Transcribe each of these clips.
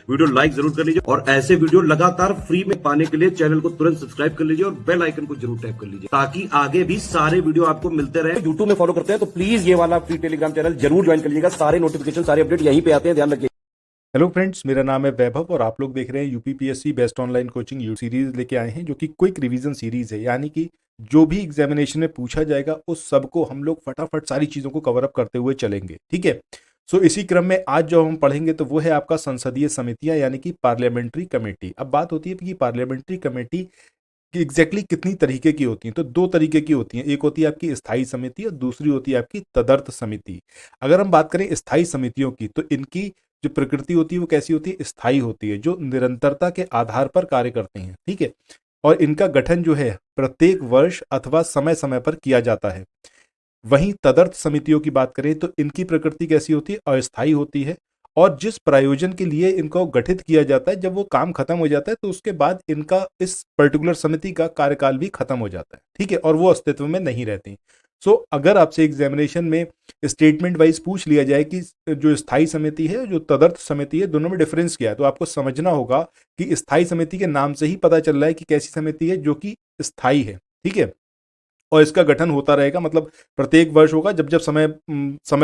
Video like जरूर कर लीजिए और ऐसे वीडियो लगातार फ्री में पाने के लिए चैनल को तुरंत सब्सक्राइब कर लीजिए और बेल आइकन को जरूर टैप कर लीजिए ताकि आगे भी सारे वीडियो आपको मिलते रहे। यूट्यूब में फॉलो करते हैं तो प्लीज ये वाला फ्री टेलीग्राम चैनल जरूर ज्वाइन कर लीजिएगा। सारे नोटिफिकेशन सारे अपडेट यहीं पे आते हैं, ध्यान रखिए। हेलो फ्रेंड्स, मेरा नाम है वैभव और आप लोग देख रहे हैं UPPSC best online coaching you series लेके आए हैं, जो कि क्विक रिवीजन सीरीज है। यानी कि जो भी एग्जामिनेशन में पूछा जाएगा उस सबको हम लोग फटाफट सारी चीज़ों को कवर अप करते हुए चलेंगे। ठीक है। सो इसी क्रम में आज जो हम पढ़ेंगे तो वो है आपका संसदीय समितियां, यानी कि पार्लियामेंट्री कमेटी। अब बात होती है कि पार्लियामेंट्री कमेटी कि एग्जैक्टली कितनी तरीके की होती हैं। तो दो तरीके की होती हैं, एक होती है आपकी स्थायी समिति और दूसरी होती है आपकी तदर्थ समिति। अगर हम बात करें स्थायी समितियों की तो इनकी जो प्रकृति होती है वो कैसी होती है, स्थायी होती है, जो निरंतरता के आधार पर कार्य करते हैं। ठीक है। और इनका गठन जो है प्रत्येक वर्ष अथवा समय समय पर किया जाता है। वहीं तदर्थ समितियों की बात करें तो इनकी प्रकृति कैसी होती है, अस्थायी होती है। और जिस प्रयोजन के लिए इनको गठित किया जाता है, जब वो काम खत्म हो जाता है तो उसके बाद इनका इस पर्टिकुलर समिति का कार्यकाल भी खत्म हो जाता है। ठीक है। और वो अस्तित्व में नहीं रहती। सो अगर आपसे एग्जामिनेशन में स्टेटमेंट वाइज पूछ लिया जाए कि जो स्थायी समिति है जो तदर्थ समिति है, दोनों में डिफरेंस क्या है, तो आपको समझना होगा कि स्थायी समिति के नाम से ही पता चल रहा है कि कैसी समिति है, जो कि स्थायी है। ठीक है। और इसका गठन होता रहेगा, मतलब प्रत्येक वर्ष होगा, जब जब समय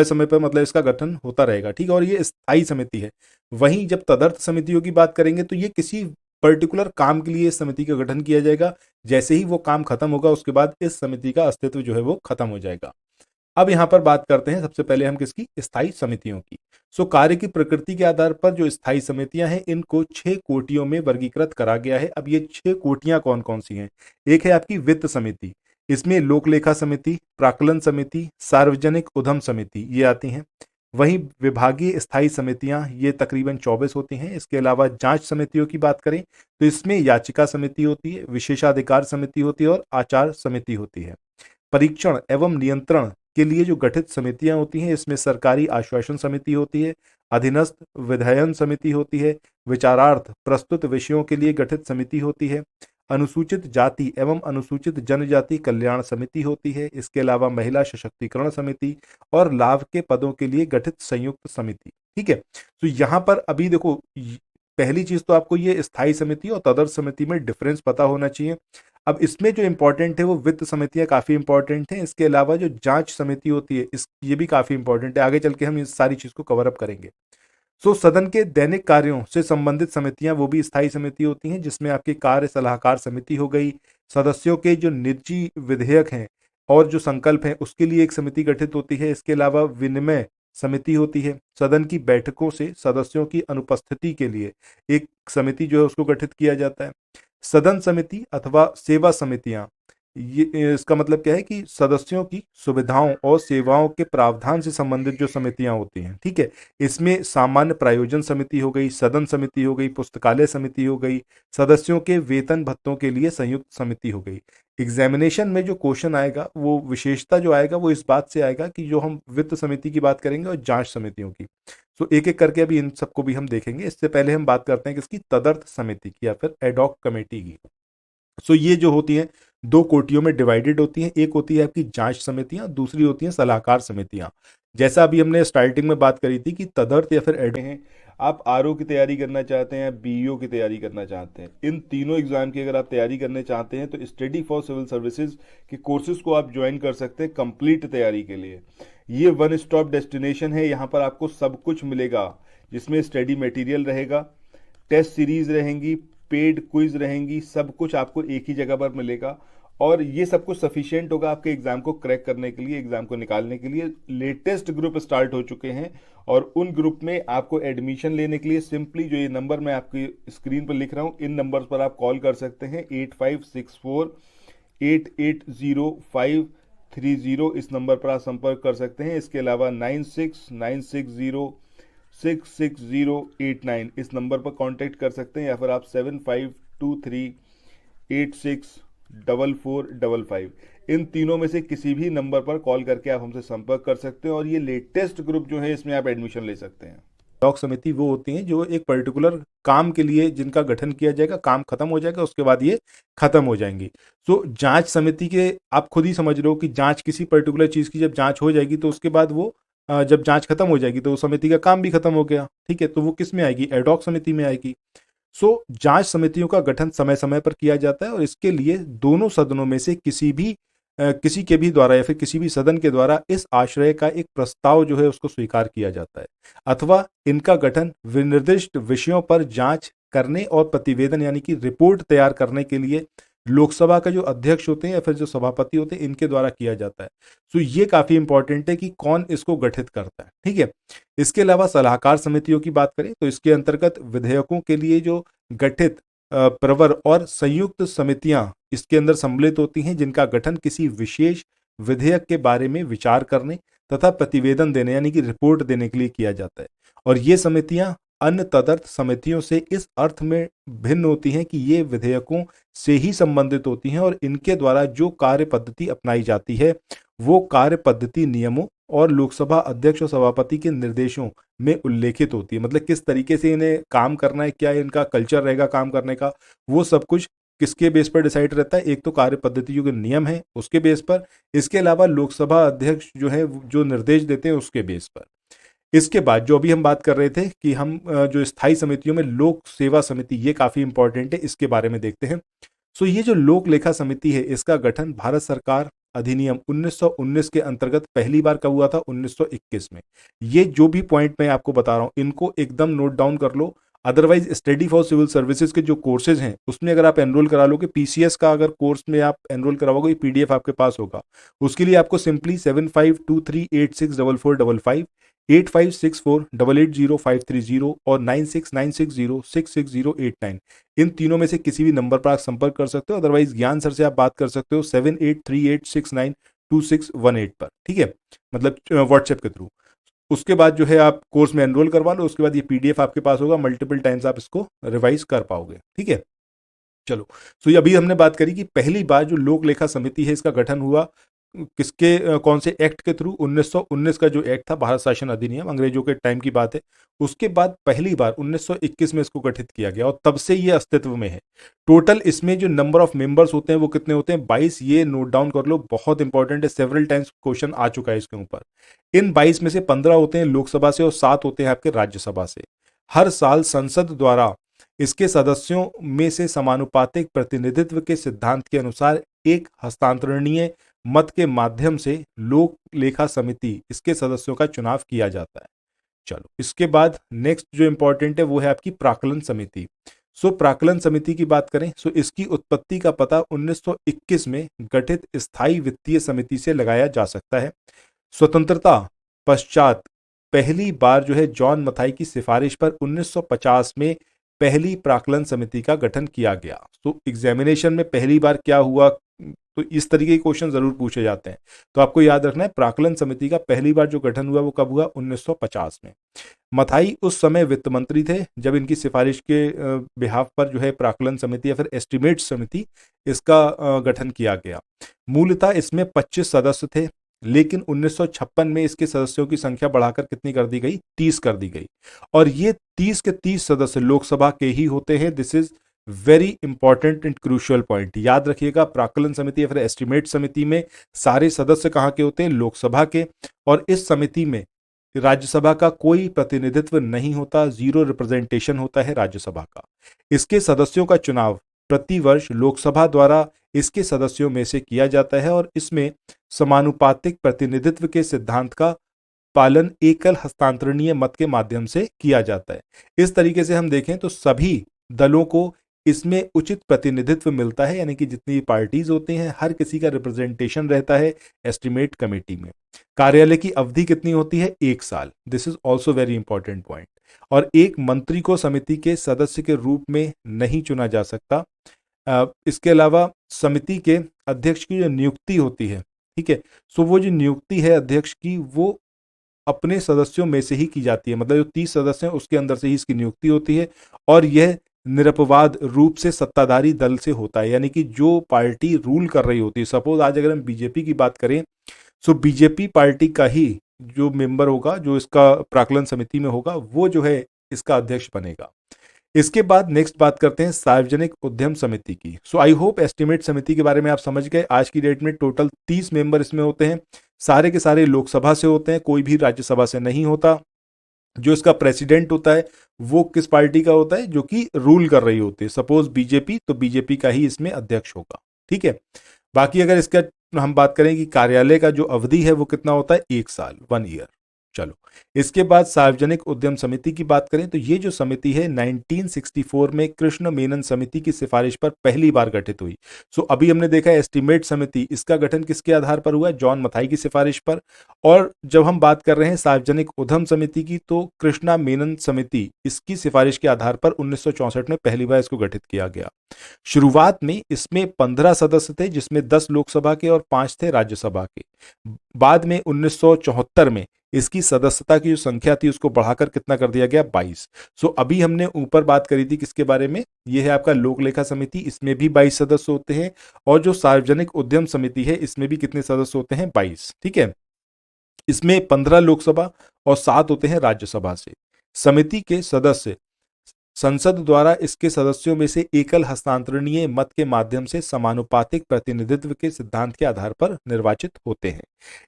समय पर मतलब इसका गठन होता रहेगा। ठीक है। और ये स्थायी समिति है। वहीं जब तदर्थ समितियों की बात करेंगे तो ये किसी पर्टिकुलर काम के लिए इस समिति का गठन किया जाएगा। जैसे ही वो काम खत्म होगा उसके बाद इस समिति का अस्तित्व जो है वो खत्म हो जाएगा। अब यहाँ पर बात करते हैं सबसे पहले हम किसकी, स्थायी समितियों की। सो कार्य की प्रकृति के आधार पर जो स्थायी समितियां हैं इनको 6 कोटियों में वर्गीकृत करा गया है। अब ये 6 कोटियां कौन कौन सी हैं। एक है आपकी वित्त समिति, इसमें लोक लेखा समिति, प्राक्कलन समिति, सार्वजनिक उद्यम समिति ये आती हैं। वहीं विभागीय स्थायी समितियां ये तकरीबन 24 होती हैं। इसके अलावा जांच समितियों की बात करें तो इसमें याचिका समिति होती है, विशेषाधिकार समिति होती है और आचार समिति होती है। परीक्षण एवं नियंत्रण के लिए जो गठित समितियां होती हैं इसमें सरकारी आश्वासन समिति होती है, अधीनस्थ विधायन समिति होती है, विचारार्थ प्रस्तुत विषयों के लिए गठित समिति होती है, अनुसूचित जाति एवं अनुसूचित जनजाति कल्याण समिति होती है। इसके अलावा महिला सशक्तिकरण समिति और लाभ के पदों के लिए गठित संयुक्त समिति। ठीक है। तो यहाँ पर अभी देखो, पहली चीज तो आपको ये स्थायी समिति और तदर्थ समिति में डिफरेंस पता होना चाहिए। अब इसमें जो इंपॉर्टेंट है वो वित्त समितियां काफी इंपॉर्टेंट हैं। इसके अलावा जो जांच समिति होती है ये भी काफी इंपॉर्टेंट है। आगे चल के हम इस सारी चीज को कवर अप करेंगे। सो सदन के दैनिक कार्यों से संबंधित समितियां वो भी स्थायी समिति होती हैं, जिसमें आपकी कार्य सलाहकार समिति हो गई। सदस्यों के जो निजी विधेयक हैं और जो संकल्प हैं उसके लिए एक समिति गठित होती है। इसके अलावा विनिमय समिति होती है। सदन की बैठकों से सदस्यों की अनुपस्थिति के लिए एक समिति जो है उसको गठित किया जाता है। सदन समिति अथवा सेवा समितियां, ये इसका मतलब क्या है कि सदस्यों की सुविधाओं और सेवाओं के प्रावधान से संबंधित जो समितियां होती हैं। ठीक है। इसमें सामान्य प्रायोजन समिति हो गई, सदन समिति हो गई, पुस्तकालय समिति हो गई, सदस्यों के वेतन भत्तों के लिए संयुक्त समिति हो गई। एग्जामिनेशन में जो क्वेश्चन आएगा वो विशेषता जो आएगा वो इस बात से आएगा कि जो हम वित्त समिति की बात करेंगे और जांच समितियों की। तो एक एक करके अभी इन सबको भी हम देखेंगे। इससे पहले हम बात करते हैं किसकी, तदर्थ समिति की या फिर एडॉक कमेटी की। सो ये जो होती है दो कोटियों में डिवाइडेड होती हैं। एक होती है आपकी जांच समितियां, दूसरी होती हैं सलाहकार समितियां। जैसा अभी हमने स्टार्टिंग में बात करी थी कि तदर्थ या फिर एडॉक हैं, आप आरओ की तैयारी करना चाहते हैं, बीईओ की तैयारी करना चाहते हैं, इन तीनों एग्जाम की अगर आप तैयारी करने चाहते हैं तो स्टडी फॉर सिविल सर्विसेज के कोर्सेज को आप ज्वाइन कर सकते हैं कंप्लीट तैयारी के लिए। ये वन स्टॉप डेस्टिनेशन है। यहाँ पर आपको सब कुछ मिलेगा, जिसमें स्टडी मटेरियल रहेगा, टेस्ट सीरीज रहेंगी, पेड क्विज रहेंगी, सब कुछ आपको एक ही जगह पर मिलेगा। और ये सब कुछ सफिशिएंट होगा आपके एग्जाम को क्रैक करने के लिए, एग्जाम को निकालने के लिए। लेटेस्ट ग्रुप स्टार्ट हो चुके हैं और उन ग्रुप में आपको एडमिशन लेने के लिए सिंपली जो ये नंबर मैं आपकी स्क्रीन पर लिख रहा हूँ, इन नंबर्स पर आप कॉल कर सकते हैं। 8564880530 इस नंबर पर आप संपर्क कर सकते हैं। इसके अलावा 9696066089 इस नंबर पर कांटेक्ट कर सकते हैं, या फिर आप 7523864455 इन तीनों में से किसी भी नंबर पर कॉल करके आप हमसे संपर्क कर सकते हैं। और ये लेटेस्ट ग्रुप जो है इसमें आप एडमिशन ले सकते हैं। ब्लॉक समिति वो होती हैं जो एक पर्टिकुलर काम के लिए जिनका गठन किया जाएगा, काम खत्म हो जाएगा उसके बाद ये खत्म हो जाएंगी। सो जांच समिति के आप खुद ही समझ रहे हो कि जांच किसी पर्टिकुलर चीज की जब जांच हो जाएगी तो उसके बाद वो जब जांच खत्म हो जाएगी तो उस समिति का काम भी खत्म हो गया, ठीक है, तो वो किस में आएगी, एडॉक समिति में आएगी। सो जांच समितियों का गठन समय समय पर किया जाता है और इसके लिए दोनों सदनों में से किसी के भी द्वारा या फिर किसी भी सदन के द्वारा इस आशय का एक प्रस्ताव जो है उसको स्वीकार किया जाता है, अथवा इनका गठन विनिर्दिष्ट विषयों पर जांच करने और प्रतिवेदन यानी कि रिपोर्ट तैयार करने के लिए लोकसभा का जो अध्यक्ष होते हैं या फिर जो सभापति होते हैं इनके द्वारा किया जाता है। सो ये काफी इंपॉर्टेंट है कि कौन इसको गठित करता है, ठीक है। इसके अलावा सलाहकार समितियों की बात करें तो इसके अंतर्गत विधेयकों के लिए जो गठित प्रवर और संयुक्त समितियां इसके अंदर सम्मिलित होती हैं, जिनका गठन किसी विशेष विधेयक के बारे में विचार करने तथा प्रतिवेदन देने यानी कि रिपोर्ट देने के लिए किया जाता है। और ये समितियां अन्य तदर्थ समितियों से इस अर्थ में भिन्न होती हैं कि ये विधेयकों से ही संबंधित होती हैं और इनके द्वारा जो कार्य पद्धति अपनाई जाती है वो कार्य पद्धति नियमों और लोकसभा अध्यक्ष और सभापति के निर्देशों में उल्लेखित होती है। मतलब किस तरीके से इन्हें काम करना है, क्या इनका कल्चर रहेगा काम करने का, वो सब कुछ किसके बेस पर डिसाइड रहता है, एक तो कार्य पद्धतियों के नियम है उसके बेस पर, इसके अलावा लोकसभा अध्यक्ष जो है जो निर्देश देते हैं उसके बेस पर। इसके बाद जो अभी हम बात कर रहे थे कि हम जो स्थायी समितियों में लोक सेवा समिति, ये काफी इंपॉर्टेंट है, इसके बारे में देखते हैं। सो ये जो लोक लेखा समिति है इसका गठन भारत सरकार अधिनियम 1919 के अंतर्गत पहली बार कब हुआ था, 1921 में। ये जो भी पॉइंट मैं आपको बता रहा हूं इनको एकदम नोट डाउन कर लो, otherwise study for civil services के जो कोर्सेज हैं उसमें अगर आप एनरोल करा लोगे, पीसीएस का अगर कोर्स में आप एनरोल कराओगे, पीडीएफ आपके पास होगा, उसके लिए आपको सिंपली 7523864455 8564880530 और 9696066089 इन तीनों में से किसी भी नंबर पर आप संपर्क कर सकते हो। अदरवाइज ज्ञान सर से आप बात कर सकते हो 7838692618 पर, ठीक है, मतलब व्हाट्सएप के थ्रू। उसके बाद जो है आप कोर्स में एनरोल करवा लो, उसके बाद ये पीडीएफ आपके पास होगा, मल्टीपल टाइम्स आप इसको रिवाइज कर पाओगे, ठीक है। चलो, सो अभी हमने बात करी कि पहली बार जो लोक लेखा समिति है इसका गठन हुआ किसके कौन से एक्ट के थ्रू, 1919 का जो एक्ट था भारत शासन अधिनियम, अंग्रेजों के टाइम की बात है। उसके बाद पहली बार 1921 में इसको गठित किया गया और तब से ये अस्तित्व में है। टोटल इसमें जो नंबर ऑफ मेंबर्स होते हैं वो कितने होते हैं, 22। ये नोट डाउन कर लो, बहुत इंपॉर्टेंट है, सेवरल टाइम्स क्वेश्चन आ चुका है इसके ऊपर। इन 22 में से 15 होते हैं लोकसभा से और 7 होते हैं आपके राज्यसभा से। हर साल संसद द्वारा इसके सदस्यों में से समानुपातिक प्रतिनिधित्व के सिद्धांत के अनुसार एक हस्तांतरणीय मत के माध्यम से लोक लेखा समिति इसके सदस्यों का चुनाव किया जाता है। चलो, इसके बाद नेक्स्ट जो इंपॉर्टेंट है वो है आपकी प्राक्कलन समिति। सो प्राक्कलन समिति की बात करें सो इसकी उत्पत्ति का पता 1921 में गठित स्थायी वित्तीय समिति से लगाया जा सकता है। स्वतंत्रता पश्चात पहली बार जो है जॉन मथाई की सिफारिश पर 1950 में पहली प्राक्कलन समिति का गठन किया गया। तो एग्जामिनेशन में पहली बार क्या हुआ, तो इस तरीके के क्वेश्चन जरूर पूछे जाते हैं, तो आपको याद रखना है प्राक्कलन समिति का पहली बार जो गठन हुआ वो कब हुआ, 1950 में। मथाई उस समय वित्त मंत्री थे जब इनकी सिफारिश के बिहाफ पर जो है प्राक्कलन समिति या फिर एस्टिमेट समिति इसका गठन किया गया। मूलतः इसमें 25 सदस्य थे, लेकिन 1956 में इसके सदस्यों की संख्या बढ़ाकर कितनी कर दी गई, 30 कर दी गई। और ये 30 के 30 सदस्य लोकसभा के ही होते हैं। This is very important and crucial point, याद रखिएगा। प्राक्कलन समिति या फिर एस्टिमेट समिति में सारे सदस्य कहाँ के होते हैं, लोकसभा के। और इस समिति में राज्यसभा का कोई प्रतिनिधित्व नहीं होता, जीरो रिप्रेजेंटेशन होता है राज्यसभा का। इसके सदस्यों का चुनाव प्रतिवर्ष लोकसभा द्वारा इसके सदस्यों में से किया जाता है और इसमें समानुपातिक प्रतिनिधित्व के सिद्धांत का पालन एकल हस्तांतरणीय मत के माध्यम से किया जाता है। इस तरीके से हम देखें तो सभी दलों को इसमें उचित प्रतिनिधित्व मिलता है, यानी कि जितनी पार्टीज होती हैं हर किसी का रिप्रेजेंटेशन रहता है एस्टिमेट कमेटी में। कार्यालय की अवधि कितनी होती है, 1 साल। This is also very important point. और एक मंत्री को समिति के सदस्य के रूप में नहीं चुना जा सकता। इसके अलावा समिति के अध्यक्ष की जो नियुक्ति होती है, ठीक है, सो वो जो नियुक्ति है अध्यक्ष की वो अपने सदस्यों में से ही की जाती है। मतलब जो 30 सदस्य हैं उसके अंदर से ही इसकी नियुक्ति होती है और यह निरपवाद रूप से सत्ताधारी दल से होता है, यानी कि जो पार्टी रूल कर रही होती है। सपोज आज अगर हम बीजेपी की बात करें सो बीजेपी पार्टी का ही जो मेंबर होगा, जो इसका प्राक्कलन समिति में होगा, वो जो है इसका अध्यक्ष बनेगा। इसके बाद नेक्स्ट बात करते हैं सार्वजनिक उद्यम समिति की। सो आई होप एस्टिमेट समिति के बारे में आप समझ गए। आज की डेट में टोटल 30 मेंबर इसमें होते हैं। सारे के सारे लोकसभा से होते हैं, कोई भी राज्यसभा से नहीं होता। जो इसका प्रेसिडेंट होता है वो किस पार्टी का होता है, जो कि रूल कर रही होती है, सपोज बीजेपी, तो बीजेपी का ही इसमें अध्यक्ष होगा। ठीक है। बाकी अगर इसका हम बात करें कि कार्यालय का जो अवधि है वो कितना होता है, 1 साल, 1 ईयर। चलो, इसके बाद सार्वजनिक उद्यम समिति की बात करें तो ये जो समिति है 1964 में कृष्ण मेनन समिति की सिफारिश पर पहली बार गठित हुई। सो अभी हमने देखा एस्टीमेट समिति, इसका गठन किसके आधार पर हुआ, जॉन मथाई की सिफारिश पर। और जब हम बात कर रहे हैं सार्वजनिक उद्यम समिति की, तो कृष्णा मेनन समिति, इसकी सिफारिश के आधार पर 1964 में पहली बार इसको गठित किया गया। शुरुआत में इसमें 15 सदस्य थे, जिसमें 10 लोकसभा के और 5 थे राज्यसभा के। बाद में 1974 में इसकी सदस्यता की जो संख्या थी उसको बढ़ाकर कितना कर दिया गया, 22। सो अभी हमने ऊपर बात करी थी किसके बारे में, यह है आपका लोक लेखा समिति, इसमें भी 22 सदस्य होते हैं। और जो सार्वजनिक उद्यम समिति है इसमें भी कितने सदस्य होते हैं, 22। ठीक है। इसमें 15 लोकसभा और 7 होते हैं राज्यसभा से। समिति के सदस्य संसद द्वारा इसके सदस्यों में से एकल हस्तांतरणीय मत के माध्यम से समानुपातिक प्रतिनिधित्व के सिद्धांत के आधार पर निर्वाचित होते हैं।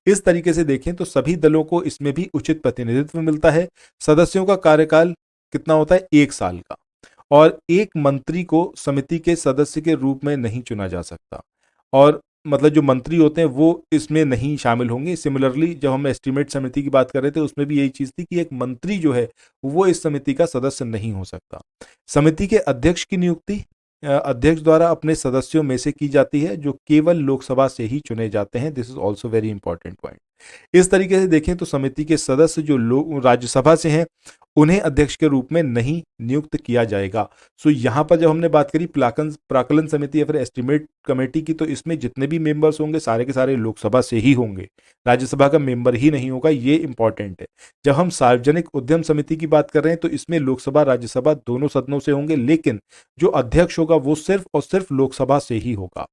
इस तरीके से देखें तो सभी दलों को इसमें भी उचित प्रतिनिधित्व मिलता है। सदस्यों का कार्यकाल कितना होता है, 1 साल का। और एक मंत्री को समिति के सदस्य के रूप में नहीं चुना जा सकता, और मतलब जो मंत्री होते हैं वो इसमें नहीं शामिल होंगे। सिमिलरली जब हम एस्टीमेट समिति की बात कर रहे थे उसमें भी यही चीज थी कि एक मंत्री जो है वो इस समिति का सदस्य नहीं हो सकता। समिति के अध्यक्ष की नियुक्ति अध्यक्ष द्वारा अपने सदस्यों में से की जाती है, जो केवल लोकसभा से ही चुने जाते हैं। This is also very important point. इस तरीके से देखें तो समिति के सदस्य जो लोग राज्यसभा से हैं उन्हें अध्यक्ष के रूप में नहीं नियुक्त किया जाएगा। सो यहां पर जब हमने बात करी प्राकलन समिति या फिर एस्टीमेट कमेटी की, तो इसमें जितने भी मेंबर्स होंगे सारे के सारे लोकसभा से ही होंगे, राज्यसभा का मेंबर ही नहीं होगा। ये इंपॉर्टेंट है। जब हम सार्वजनिक उद्यम समिति की बात कर रहे हैं तो इसमें लोकसभा राज्यसभा दोनों सदनों से होंगे, लेकिन जो अध्यक्ष होगा वो सिर्फ और सिर्फ लोकसभा से ही होगा।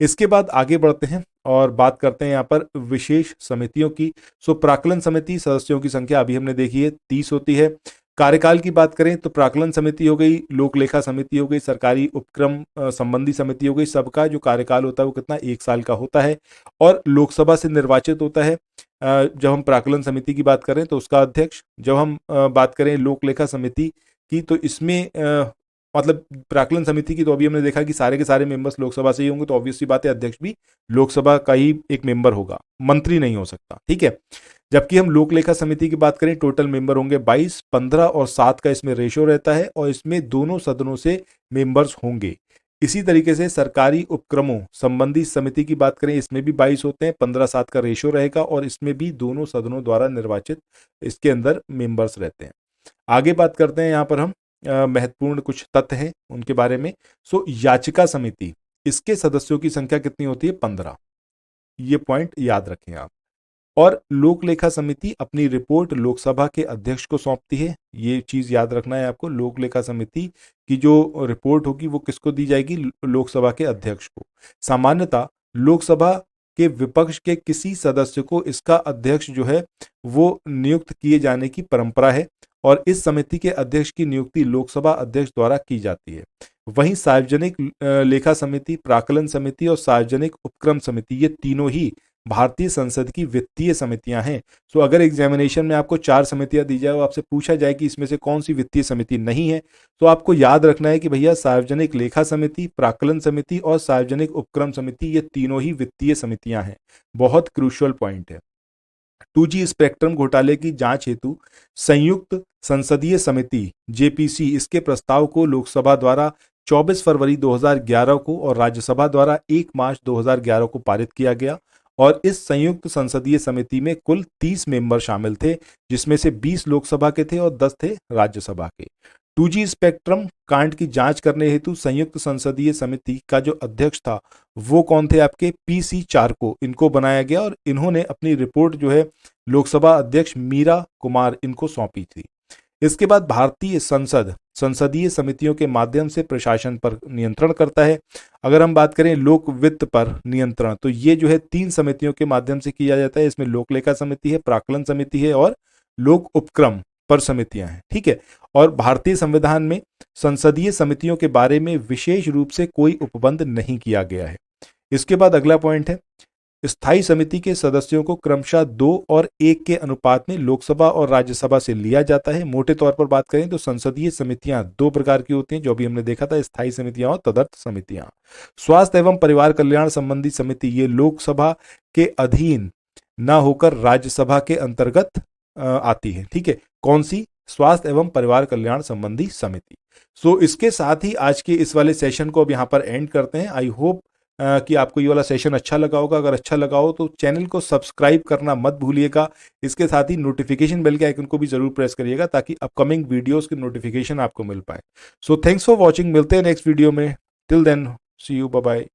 इसके बाद आगे बढ़ते हैं और बात करते हैं यहाँ पर विशेष समितियों की। सो प्राक्कलन समिति सदस्यों की संख्या अभी हमने देखी है 30 होती है। कार्यकाल की बात करें तो प्राक्कलन समिति हो गई, लोक लेखा समिति हो गई, सरकारी उपक्रम संबंधी समिति हो गई, सबका जो कार्यकाल होता है वो कितना, 1 साल का होता है और लोकसभा से निर्वाचित होता है। जब हम प्राक्कलन समिति की बात करें तो उसका अध्यक्ष, जब हम बात करें लोक लेखा समिति की तो इसमें मतलब प्राक्कलन समिति की तो अभी हमने देखा कि सारे के सारे मेंबर्स लोकसभा से ही होंगे, तो ऑब्वियसली बात है अध्यक्ष भी लोकसभा का ही एक मेंबर होगा, मंत्री नहीं हो सकता। ठीक है। जबकि हम लोक लेखा समिति की बात करें टोटल मेंबर होंगे 22, 15 और 7 का इसमें रेशो रहता है और इसमें दोनों सदनों से मेंबर्स होंगे। इसी तरीके से सरकारी उपक्रमों संबंधी समिति की बात करें, इसमें भी 22 होते हैं, 15-7 का रेशो रहेगा और इसमें भी दोनों सदनों द्वारा निर्वाचित इसके अंदर मेंबर्स रहते हैं। आगे बात करते हैं यहाँ पर हम महत्वपूर्ण कुछ तथ्य हैं उनके बारे में। सो याचिका समिति, इसके सदस्यों की संख्या कितनी होती है, 15। ये पॉइंट याद रखें आप। और लोक लेखा समिति अपनी रिपोर्ट लोकसभा के अध्यक्ष को सौंपती है। ये चीज याद रखना है आपको, लोक लेखा समिति की जो रिपोर्ट होगी वो किसको दी जाएगी, लोकसभा के अध्यक्ष को। सामान्यतः लोकसभा के विपक्ष के किसी सदस्य को इसका अध्यक्ष जो है वो नियुक्त किए जाने की परंपरा है और इस समिति के अध्यक्ष की नियुक्ति लोकसभा अध्यक्ष द्वारा की जाती है। वहीं सार्वजनिक लेखा समिति, प्राक्कलन समिति और सार्वजनिक उपक्रम समिति, ये तीनों ही भारतीय संसद की वित्तीय समितियां हैं। सो अगर एग्जामिनेशन में आपको 4 समितियां दी जाए और आपसे पूछा जाए कि इसमें से कौन सी वित्तीय समिति नहीं है, तो आपको याद रखना है कि भैया सार्वजनिक लेखा समिति, प्राक्कलन समिति और सार्वजनिक उपक्रम समिति, ये तीनों ही वित्तीय समितियां हैं। बहुत क्रूशियल पॉइंट है। 2G स्पेक्ट्रम घोटाले की जांच हेतु संयुक्त संसदीय समिति जेपीसी, इसके प्रस्ताव को लोकसभा द्वारा 24 फरवरी 2011 को और राज्यसभा द्वारा 1 मार्च 2011 को पारित किया गया और इस संयुक्त संसदीय समिति में कुल 30 मेंबर शामिल थे, जिसमें से 20 लोकसभा के थे और 10 थे राज्यसभा के। 2G स्पेक्ट्रम कांड की जांच करने हेतु संयुक्त संसदीय समिति का जो अध्यक्ष था वो कौन थे, आपके PC चारको, इनको बनाया गया और इन्होंने अपनी रिपोर्ट जो है लोकसभा अध्यक्ष मीरा कुमार इनको सौंपी थी। इसके बाद भारतीय संसद संसदीय समितियों के माध्यम से प्रशासन पर नियंत्रण करता है। अगर हम बात करें लोक वित्त पर नियंत्रण, तो ये जो है 3 समितियों के माध्यम से किया जाता है। इसमें लोक लेखा समिति है, प्राक्कलन समिति है और लोक उपक्रम पर समितियां हैं। ठीक है। और भारतीय संविधान में संसदीय समितियों के बारे में विशेष रूप से कोई उपबंध नहीं किया गया है। इसके बाद अगला पॉइंट है स्थायी समिति के सदस्यों को क्रमशः 2 और 1 के अनुपात में लोकसभा और राज्यसभा से लिया जाता है। मोटे तौर पर बात करें तो संसदीय समितियां 2 प्रकार की होती हैं, जो भी हमने देखा था, स्थायी समितियां और तदर्थ समितियां। स्वास्थ्य एवं परिवार कल्याण संबंधी समिति ये लोकसभा के अधीन ना होकर राज्यसभा के अंतर्गत आती है। ठीक है, कौन सी? स्वास्थ्य एवं परिवार कल्याण संबंधी समिति। सो इसके साथ ही आज के इस वाले सेशन को अब यहाँ पर एंड करते हैं। आई होप कि आपको ये वाला सेशन अच्छा लगा होगा। अगर अच्छा लगा हो तो चैनल को सब्सक्राइब करना मत भूलिएगा। इसके साथ ही नोटिफिकेशन बेल के आइकन को भी जरूर प्रेस करिएगा ताकि अपकमिंग वीडियोस की नोटिफिकेशन आपको मिल पाए। सो थैंक्स फॉर वॉचिंग, मिलते हैं नेक्स्ट वीडियो में। Till then see you, bye bye.